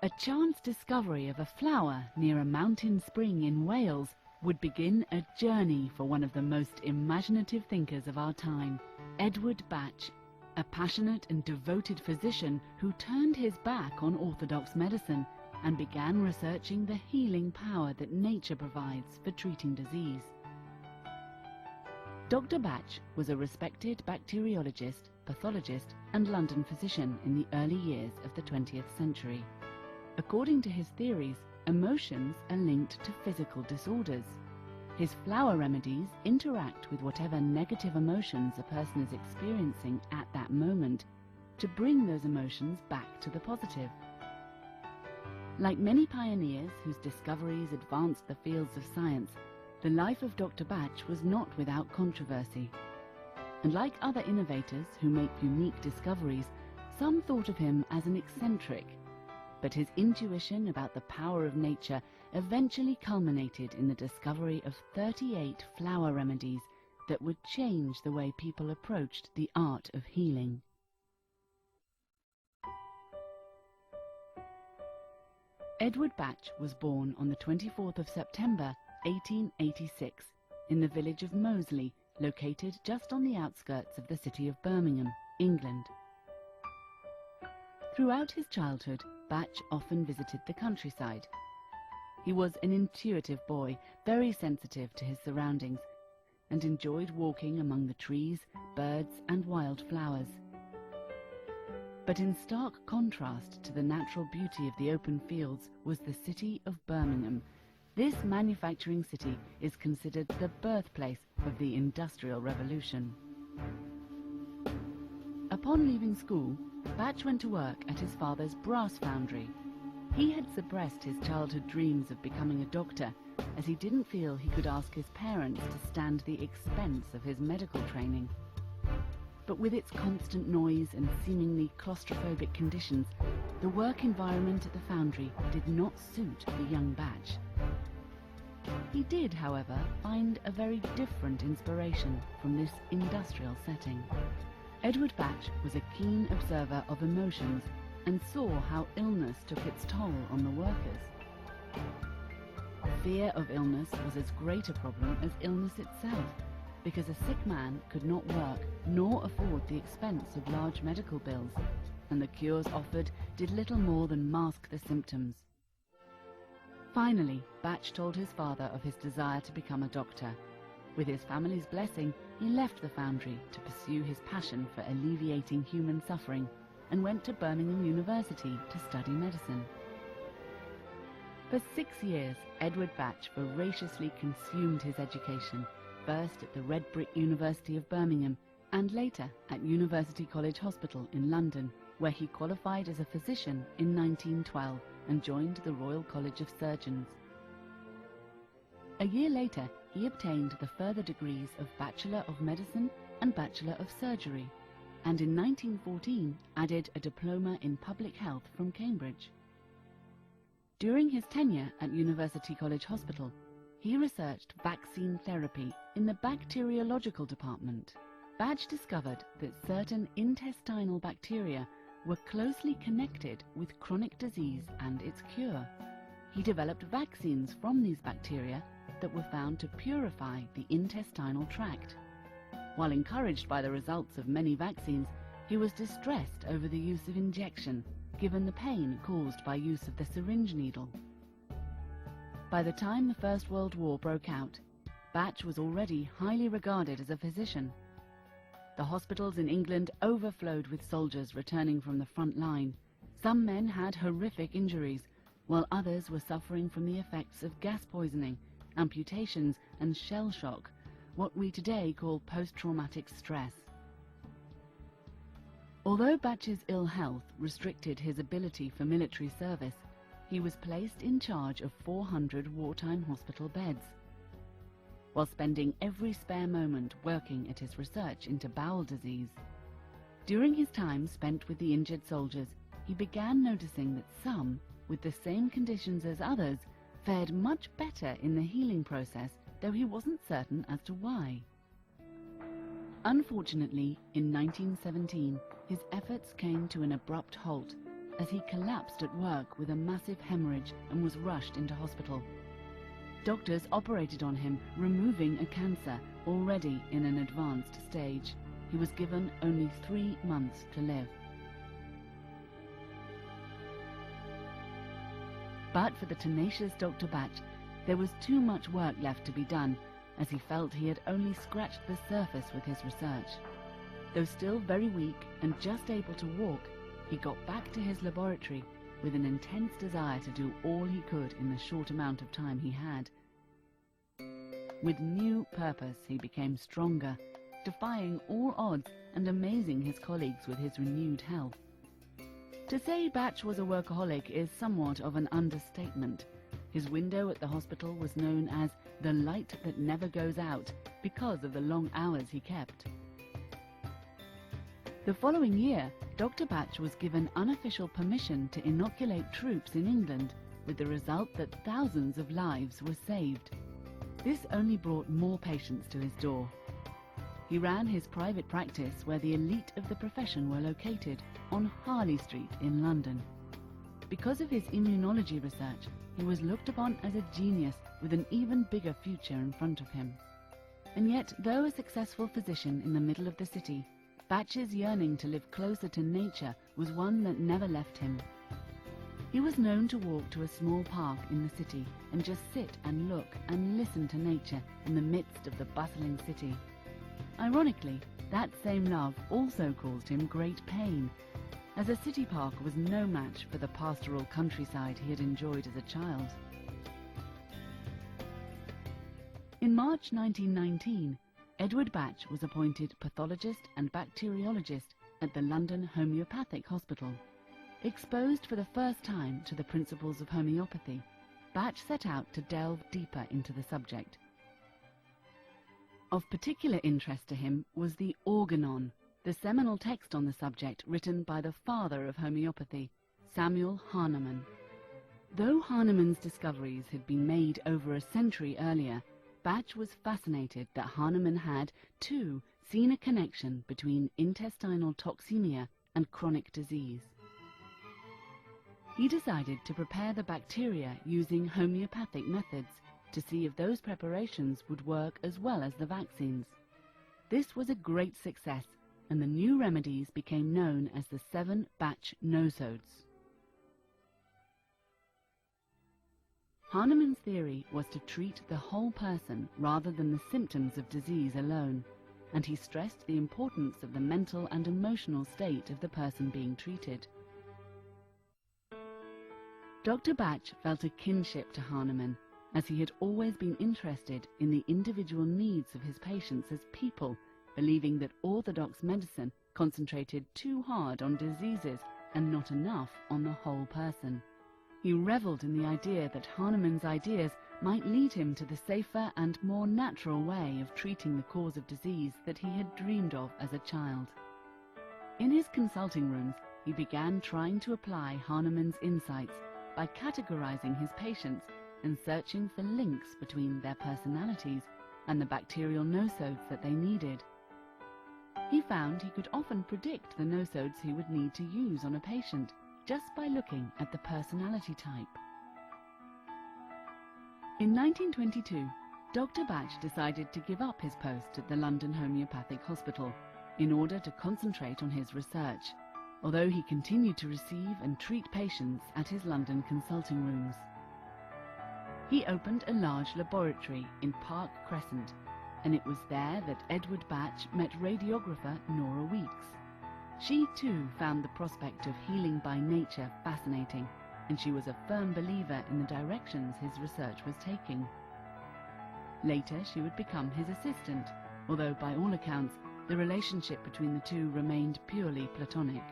A chance discovery of a flower near a mountain spring in Wales would begin a journey for one of the most imaginative thinkers of our time, Edward Bach, a passionate and devoted physician who turned his back on orthodox medicine and began researching the healing power that nature provides for treating disease. Dr. Bach was a respected bacteriologist, pathologist, and London physician in the early years of the 20th century. According to his theories, emotions are linked to physical disorders. His flower remedies interact with whatever negative emotions a person is experiencing at that moment to bring those emotions back to the positive. Like many pioneers whose discoveries advanced the fields of science, the life of Dr. Bach was not without controversy. And like other innovators who make unique discoveries, some thought of him as an eccentric. But his intuition about the power of nature eventually culminated in the discovery of 38 flower remedies that would change the way people approached the art of healing. Edward Bach was born on the 24th of September 1886 in the village of Moseley, located just on the outskirts of the city of Birmingham, England. Throughout his childhood, Bach often visited the countryside. He was an intuitive boy, very sensitive to his surroundings, and enjoyed walking among the trees, birds, and wild flowers. But in stark contrast to the natural beauty of the open fields was the city of Birmingham. This manufacturing city is considered the birthplace of the Industrial Revolution. Upon leaving school, Bach went to work at his father's brass foundry. He had suppressed his childhood dreams of becoming a doctor, as he didn't feel he could ask his parents to stand the expense of his medical training. But with its constant noise and seemingly claustrophobic conditions, the work environment at the foundry did not suit the young Bach. He did, however, find a very different inspiration from this industrial setting. Edward Bach was a keen observer of emotions and saw how illness took its toll on the workers. Fear of illness was as great a problem as illness itself, because a sick man could not work nor afford the expense of large medical bills, and the cures offered did little more than mask the symptoms. Finally, Bach told his father of his desire to become a doctor. With his family's blessing, he left the foundry to pursue his passion for alleviating human suffering and went to Birmingham University to study medicine. For 6 years, Edward Bach voraciously consumed his education, first at the Red Brick University of Birmingham and later at University College Hospital in London, where he qualified as a physician in 1912 and joined the Royal College of Surgeons. A year later, he obtained the further degrees of Bachelor of Medicine and Bachelor of Surgery, and in 1914 added a diploma in Public Health from Cambridge. During his tenure at University College Hospital, he researched vaccine therapy in the bacteriological department. Bach discovered that certain intestinal bacteria were closely connected with chronic disease and its cure. He developed vaccines from these bacteria that were found to purify the intestinal tract. While encouraged by the results of many vaccines, he was distressed over the use of injection, given the pain caused by use of the syringe needle. By the time the First World War broke out, Bach was already highly regarded as a physician. The hospitals in England overflowed with soldiers returning from the front line. Some men had horrific injuries, while others were suffering from the effects of gas poisoning, amputations, and shell shock, what we today call post-traumatic stress. Although Bach's ill health restricted his ability for military service, he was placed in charge of 400 wartime hospital beds. While spending every spare moment working at his research into bowel disease. During his time spent with the injured soldiers, he began noticing that some, with the same conditions as others, fared much better in the healing process, though he wasn't certain as to why. Unfortunately, in 1917, his efforts came to an abrupt halt as he collapsed at work with a massive hemorrhage and was rushed into hospital. Doctors operated on him, removing a cancer already in an advanced stage. He was given only 3 months to live. But for the tenacious Dr. Bach, there was too much work left to be done, as he felt he had only scratched the surface with his research. Though still very weak and just able to walk, he got back to his laboratory with an intense desire to do all he could in the short amount of time he had. With new purpose, he became stronger, defying all odds and amazing his colleagues with his renewed health. To say Bach was a workaholic is somewhat of an understatement. His window at the hospital was known as the light that never goes out because of the long hours he kept. The following year, Dr. Bach was given unofficial permission to inoculate troops in England, with the result that thousands of lives were saved. This only brought more patients to his door. He ran his private practice where the elite of the profession were located, on Harley Street in London. Because of his immunology research, he was looked upon as a genius with an even bigger future in front of him. And yet, though a successful physician in the middle of the city, Bach's yearning to live closer to nature was one that never left him. He was known to walk to a small park in the city and just sit and look and listen to nature in the midst of the bustling city. Ironically, that same love also caused him great pain, as a city park was no match for the pastoral countryside he had enjoyed as a child. In March 1919, Edward Bach was appointed pathologist and bacteriologist at the London Homeopathic Hospital. Exposed for the first time to the principles of homeopathy, Bach set out to delve deeper into the subject. Of particular interest to him was the Organon, the seminal text on the subject written by the father of homeopathy, Samuel Hahnemann. Though Hahnemann's discoveries had been made over a century earlier, Bach was fascinated that Hahnemann had, too, seen a connection between intestinal toxemia and chronic disease. He decided to prepare the bacteria using homeopathic methods to see if those preparations would work as well as the vaccines. This was a great success, and the new remedies became known as the 7 Bach nosodes. Hahnemann's theory was to treat the whole person rather than the symptoms of disease alone, and he stressed the importance of the mental and emotional state of the person being treated. Dr. Bach felt a kinship to Hahnemann, as he had always been interested in the individual needs of his patients as people, believing that orthodox medicine concentrated too hard on diseases and not enough on the whole person. He revelled in the idea that Hahnemann's ideas might lead him to the safer and more natural way of treating the cause of disease that he had dreamed of as a child. In his consulting rooms, he began trying to apply Hahnemann's insights by categorizing his patients and searching for links between their personalities and the bacterial nosodes that they needed. He found he could often predict the nosodes he would need to use on a patient just by looking at the personality type. In 1922, Dr. Bach decided to give up his post at the London Homeopathic Hospital in order to concentrate on his research, although he continued to receive and treat patients at his London consulting rooms. He opened a large laboratory in Park Crescent, and it was there that Edward Bach met radiographer Nora Weeks. She too found the prospect of healing by nature fascinating, and she was a firm believer in the directions his research was taking. Later she would become his assistant, although by all accounts the relationship between the two remained purely platonic.